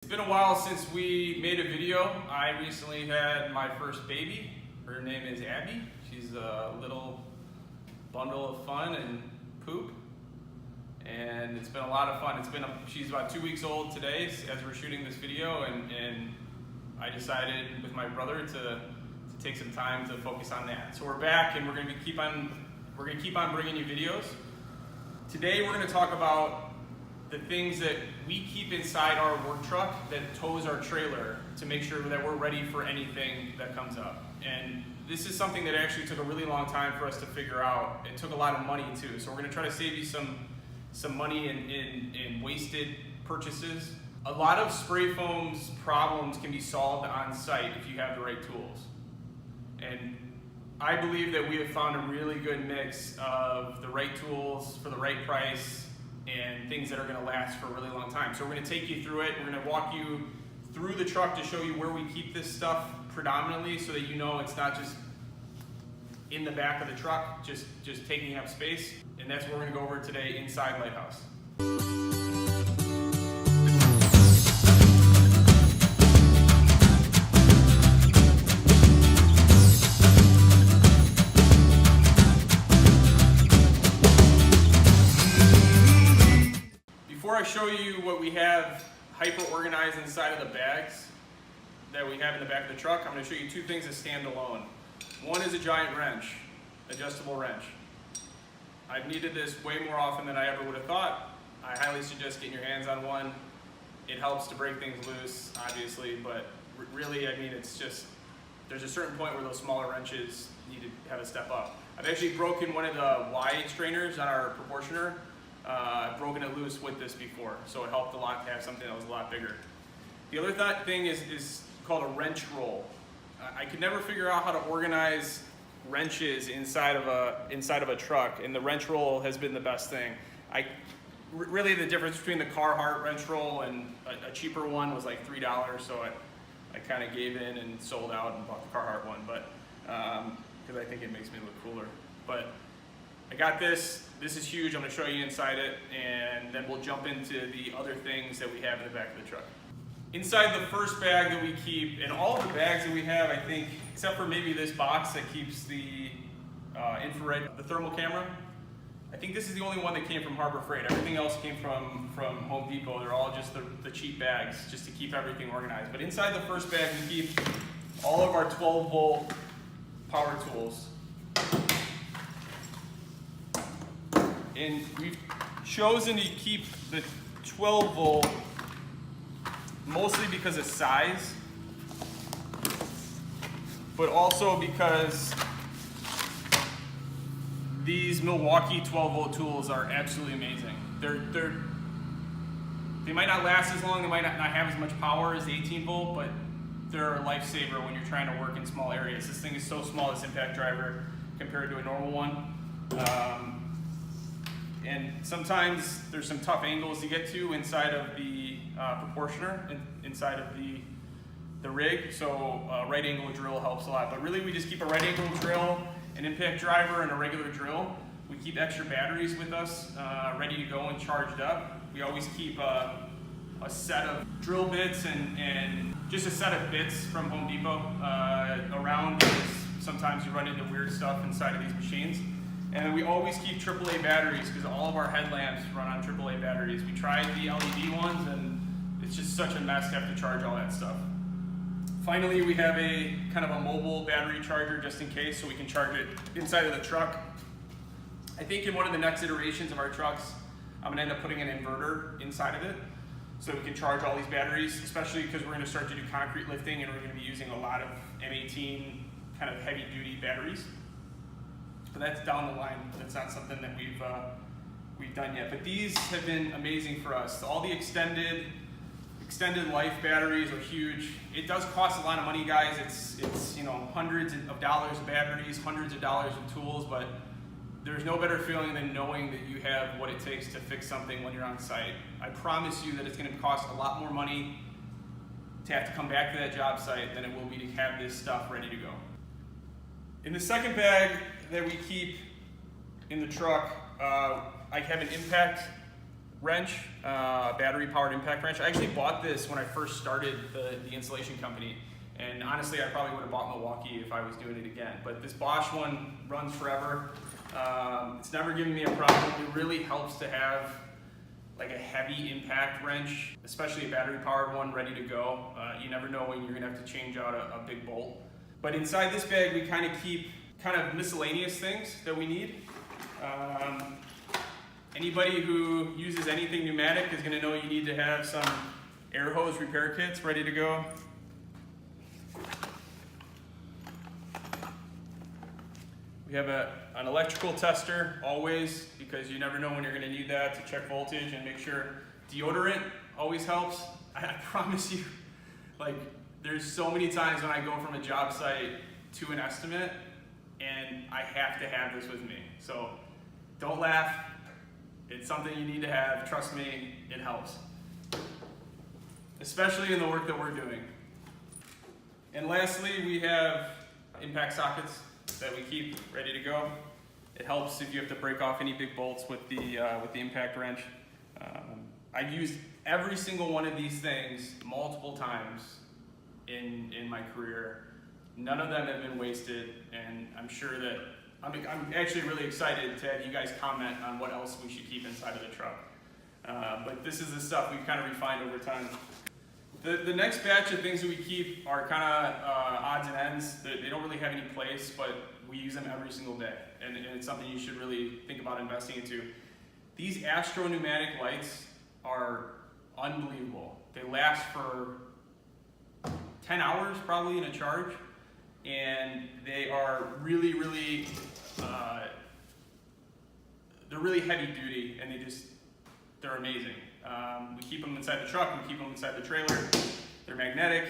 It's been a while since we made a video. I recently had my first baby. Her name is Abby. She's a little bundle of fun and poop. And it's been a lot of fun. She's about 2 weeks old today as we're shooting this video, and I decided with my brother to take some time to focus on that. So we're back, and we're gonna keep on bringing you videos. Today we're gonna talk about the things that we keep inside our work truck that tows our trailer to make sure that we're ready for anything that comes up. And this is something that actually took a really long time for us to figure out. It took a lot of money too. So we're gonna try to save you some money in wasted purchases. A lot of spray foam's problems can be solved on site if you have the right tools. And I believe that we have found a really good mix of the right tools for the right price and things that are gonna last for a really long time. So we're gonna take you through it. We're gonna walk you through the truck to show you where we keep this stuff predominantly so that you know it's not just in the back of the truck, just taking up space. And that's what we're gonna go over today inside Lighthouse. Before I show you what we have hyper-organized inside of the bags that we have in the back of the truck, I'm going to show you two things that stand alone. One is a giant wrench, adjustable wrench. I've needed this way more often than I ever would have thought. I highly suggest getting your hands on one. It helps to break things loose, obviously, but really, I mean, it's just, there's a certain point where those smaller wrenches need to have a step up. I've actually broken one of the Y strainers on our proportioner. I've broken it loose with this before, so it helped a lot to have something that was a lot bigger. The other thing is called a wrench roll. I could never figure out how to organize wrenches inside of a truck, and the wrench roll has been the best thing. Really the difference between the Carhartt wrench roll and a cheaper one was like $3, so I kind of gave in and sold out and bought the Carhartt one, but because I think it makes me look cooler. But I got this. This is huge. I'm going to show you inside it, and then we'll jump into the other things that we have in the back of the truck. Inside the first bag that we keep, and all of the bags that we have, I think, except for maybe this box that keeps the infrared, the thermal camera, I think this is the only one that came from Harbor Freight. Everything else came from Home Depot. They're all just the cheap bags, just to keep everything organized. But inside the first bag, we keep all of our 12-volt power tools. And we've chosen to keep the 12 volt mostly because of size, but also because these Milwaukee 12 volt tools are absolutely amazing. They might not last as long, they might not have as much power as the 18 volt, but they're a lifesaver when you're trying to work in small areas. This thing is so small, this impact driver, compared to a normal one. And sometimes there's some tough angles to get to inside of the proportioner, inside of the rig, so right angle drill helps a lot. But really we just keep a right angle drill, an impact driver, and a regular drill. We keep extra batteries with us, ready to go and charged up. We always keep a set of drill bits and just a set of bits from Home Depot around, because sometimes you run into weird stuff inside of these machines. And then we always keep AAA batteries, because all of our headlamps run on AAA batteries. We tried the LED ones, and it's just such a mess to have to charge all that stuff. Finally, we have a kind of a mobile battery charger just in case, so we can charge it inside of the truck. I think in one of the next iterations of our trucks, I'm gonna end up putting an inverter inside of it, so we can charge all these batteries, especially because we're gonna start to do concrete lifting, and we're gonna be using a lot of M18 kind of heavy duty batteries. But that's down the line. That's not something that we've done yet. But these have been amazing for us. All the extended life batteries are huge. It does cost a lot of money, guys. It's hundreds of dollars of batteries, hundreds of dollars of tools, but there's no better feeling than knowing that you have what it takes to fix something when you're on site. I promise you that it's going to cost a lot more money to have to come back to that job site than it will be to have this stuff ready to go. In the second bag that we keep in the truck, I have an impact wrench, battery-powered impact wrench. I actually bought this when I first started the installation company, and honestly, I probably would have bought Milwaukee if I was doing it again. But this Bosch one runs forever. It's never given me a problem. It really helps to have like a heavy impact wrench, especially a battery-powered one ready to go. You never know when you're gonna have to change out a big bolt. But inside this bag, we kind of keep miscellaneous things that we need. Anybody who uses anything pneumatic is gonna know you need to have some air hose repair kits ready to go. We have an electrical tester always, because you never know when you're gonna need that to check voltage and make sure. Deodorant always helps. I promise you, like, there's so many times when I go from a job site to an estimate and I have to have this with me. So don't laugh. It's something you need to have. Trust me, it helps. Especially in the work that we're doing. And lastly, we have impact sockets that we keep ready to go. It helps if you have to break off any big bolts with the impact wrench. I've used every single one of these things multiple times in my career. None of them have been wasted, and I'm sure that I'm actually really excited to have you guys comment on what else we should keep inside of the truck. But this is the stuff we've kind of refined over time. The next batch of things that we keep are kind of odds and ends. They don't really have any place, but we use them every single day, and it's something you should really think about investing into. These Astro pneumatic lights are unbelievable. They last for 10 hours probably in a charge, and they are really, really, they're really heavy duty, and they're amazing. We keep them inside the truck, we keep them inside the trailer. They're magnetic,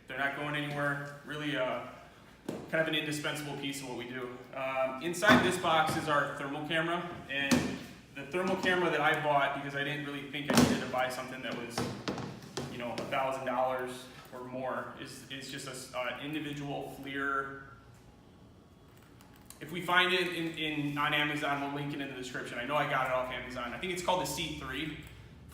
they're not going anywhere. Really kind of an indispensable piece of what we do. Inside this box is our thermal camera, and the thermal camera that I bought, because I didn't really think I needed to buy something that was, you know, $1,000 or more, is just an individual FLIR. If we find it on Amazon, we'll link it in the description. I know I got it off Amazon. I think it's called the C3,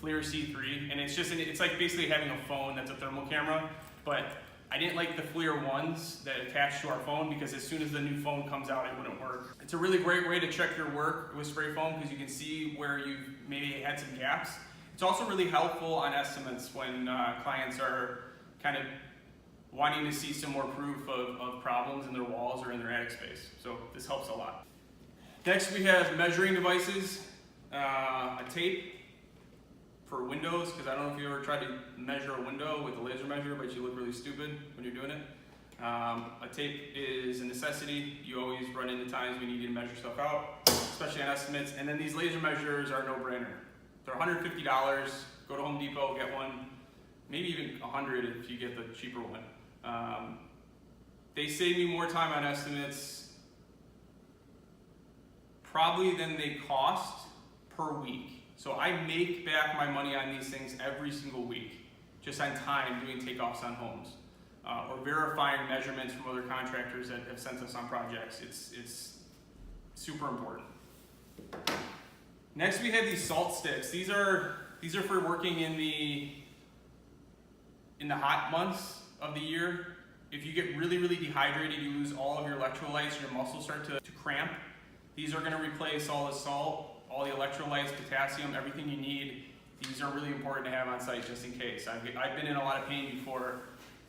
FLIR C3, and it's like basically having a phone that's a thermal camera, but I didn't like the FLIR ones that attach to our phone, because as soon as the new phone comes out, it wouldn't work. It's a really great way to check your work with spray foam, because you can see where you've maybe had some gaps. It's also really helpful on estimates when clients are kind of wanting to see some more proof of problems in their walls or in their attic space. So this helps a lot. Next, we have measuring devices, a tape for windows, because I don't know if you ever tried to measure a window with a laser measure, but you look really stupid when you're doing it. A tape is a necessity. You always run into times when you need to measure stuff out, especially on estimates. And then these laser measures are no-brainer. They're $150. Go to Home Depot, get one. Maybe even $100 if you get the cheaper one. They save me more time on estimates probably than they cost per week. So I make back my money on these things every single week, just on time doing takeoffs on homes, or verifying measurements from other contractors that have sent us on projects. It's super important. Next, we have these salt sticks. These are for working in the hot months of the year. If you get really, really dehydrated, you lose all of your electrolytes, your muscles start to cramp. These are gonna replace all the salt, all the electrolytes, potassium, everything you need. These are really important to have on site just in case. I've been in a lot of pain before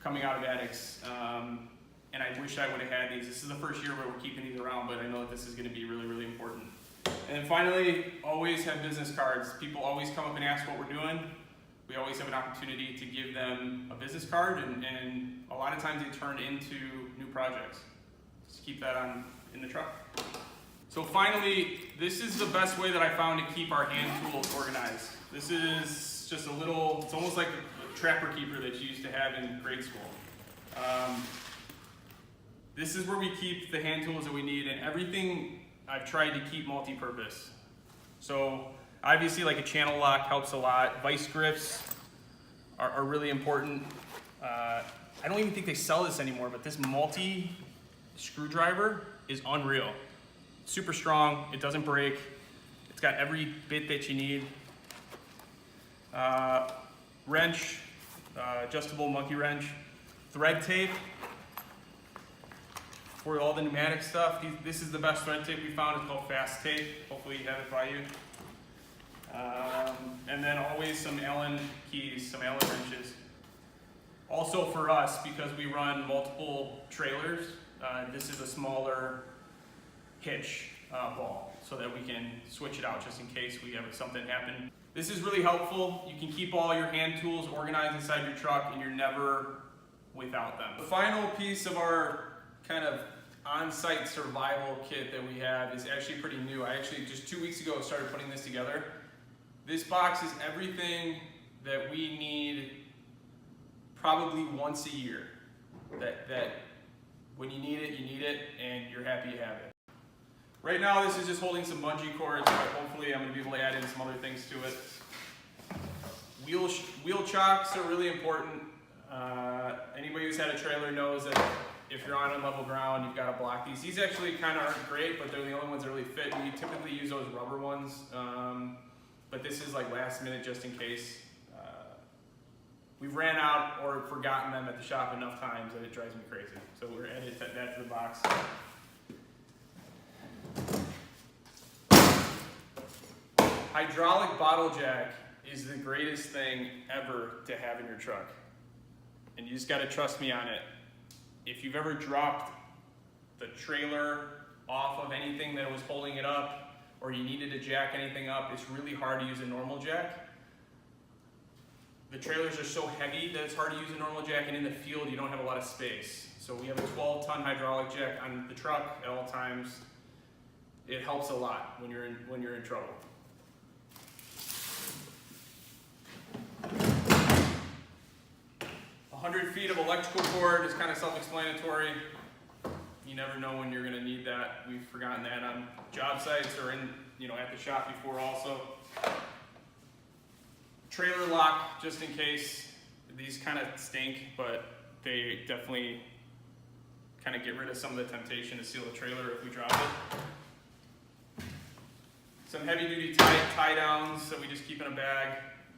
coming out of attics, and I wish I would have had these. This is the first year where we're keeping these around, but I know that this is gonna be really, really important. And then finally, always have business cards. People always come up and ask what we're doing. We always have an opportunity to give them a business card, and a lot of times they turn into new projects. Just keep that in the truck. So finally, this is the best way that I found to keep our hand tools organized. This is just a little, it's almost like a trapper keeper that you used to have in grade school. This is where we keep the hand tools that we need, and everything I've tried to keep multi-purpose. So obviously, like a channel lock helps a lot. Vice grips are really important. I don't even think they sell this anymore, but this multi screwdriver is unreal. Super strong, it doesn't break. It's got every bit that you need. Wrench, adjustable monkey wrench, thread tape for all the pneumatic stuff. This is the best thread tape we found. It's called Fast Tape. Hopefully you have it by you. And then always some Allen keys, some Allen wrenches. Also for us, because we run multiple trailers, this is a smaller hitch ball so that we can switch it out just in case we have something happen. This is really helpful. You can keep all your hand tools organized inside your truck and you're never without them. The final piece of our kind of on-site survival kit that we have is actually pretty new. I actually just 2 weeks ago started putting this together. This box is everything that we need probably once a year. That when you need it and you're happy you have it. Right now this is just holding some bungee cords, but hopefully I'm going to be able to add in some other things to it. Wheel chocks are really important. Anybody who's had a trailer knows that if you're on level ground, you've got to block these. These actually kind of aren't great, but they're the only ones that really fit. We typically use those rubber ones, but this is like last minute just in case. We've ran out or forgotten them at the shop enough times that it drives me crazy. So we're adding that to the box. Hydraulic bottle jack is the greatest thing ever to have in your truck. And you just gotta trust me on it. If you've ever dropped the trailer off of anything that was holding it up, or you needed to jack anything up, it's really hard to use a normal jack. The trailers are so heavy that it's hard to use a normal jack, and in the field you don't have a lot of space. So we have a 12-ton hydraulic jack on the truck at all times. It helps a lot when you're in trouble. A 100 feet of electrical cord is kind of self-explanatory. You never know when you're going to need that. We've forgotten that on job sites or at the shop before also. Trailer lock, just in case. These kind of stink, but they definitely kind of get rid of some of the temptation to seal a trailer if we drop it. Some heavy duty tie downs that we just keep in a bag,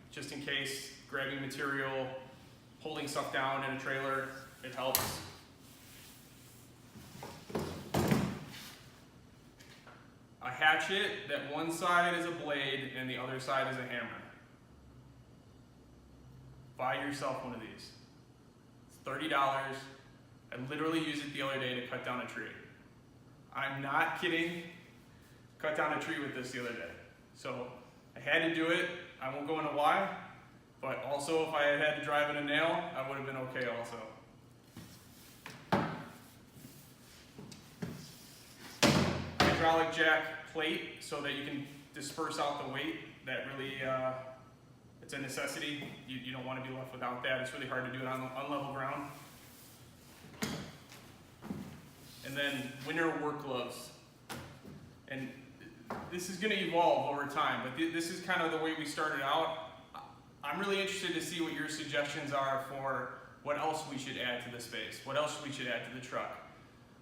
just in case, grabbing material, holding stuff down in a trailer, it helps. A hatchet that one side is a blade and the other side is a hammer. Buy yourself one of these. It's $30. I literally used it the other day to cut down a tree. I'm not kidding. Cut down a tree with this the other day. So I had to do it. I won't go into why, but also if I had had to drive in a nail, I would have been okay also. Hydraulic jack plate so that you can disperse out the weight. That really, it's a necessity. You don't want to be left without that. It's really hard to do it on level ground. And then winter work gloves. And this is going to evolve over time, but this is kind of the way we started out. I'm really interested to see what your suggestions are for what else we should add to the space, what else we should add to the truck.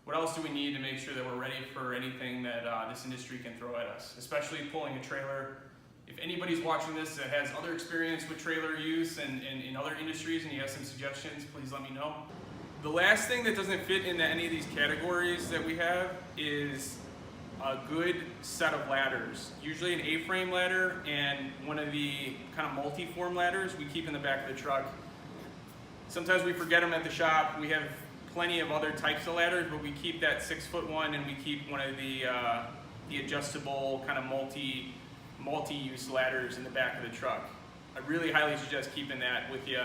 What else do we need to make sure that we're ready for anything that this industry can throw at us, especially pulling a trailer. If anybody's watching this that has other experience with trailer use and in other industries and you have some suggestions, please let me know. The last thing that doesn't fit into any of these categories that we have is a good set of ladders. Usually an A-frame ladder and one of the kind of multi-form ladders we keep in the back of the truck. Sometimes we forget them at the shop. We have plenty of other types of ladders, but we keep that 6-foot one and we keep one of the adjustable kind of multi-use ladders in the back of the truck. I really highly suggest keeping that with you.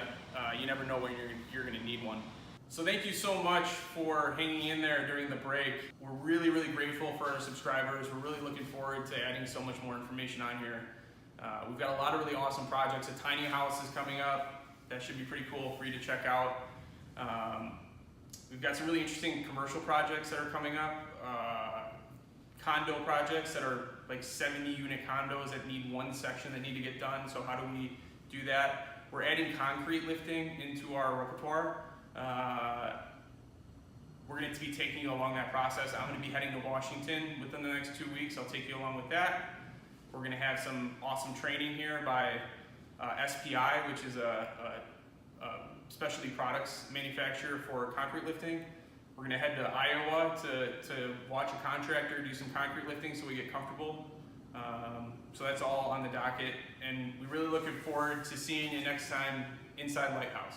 You never know when you're going to need one. So thank you so much for hanging in there during the break. We're really, really grateful for our subscribers. We're really looking forward to adding so much more information on here. We've got a lot of really awesome projects. A tiny house is coming up. That should be pretty cool for you to check out. We've got some really interesting commercial projects that are coming up. Condo projects that are like 70-unit condos that need one section that need to get done. So how do we do that? We're adding concrete lifting into our repertoire. We're going to be taking you along that process. I'm going to be heading to Washington within the next 2 weeks. I'll take you along with that. We're going to have some awesome training here by SPI, which is a specialty products manufacturer for concrete lifting. We're gonna head to Iowa to watch a contractor do some concrete lifting so we get comfortable. So that's all on the docket, and we're really looking forward to seeing you next time inside Lighthouse.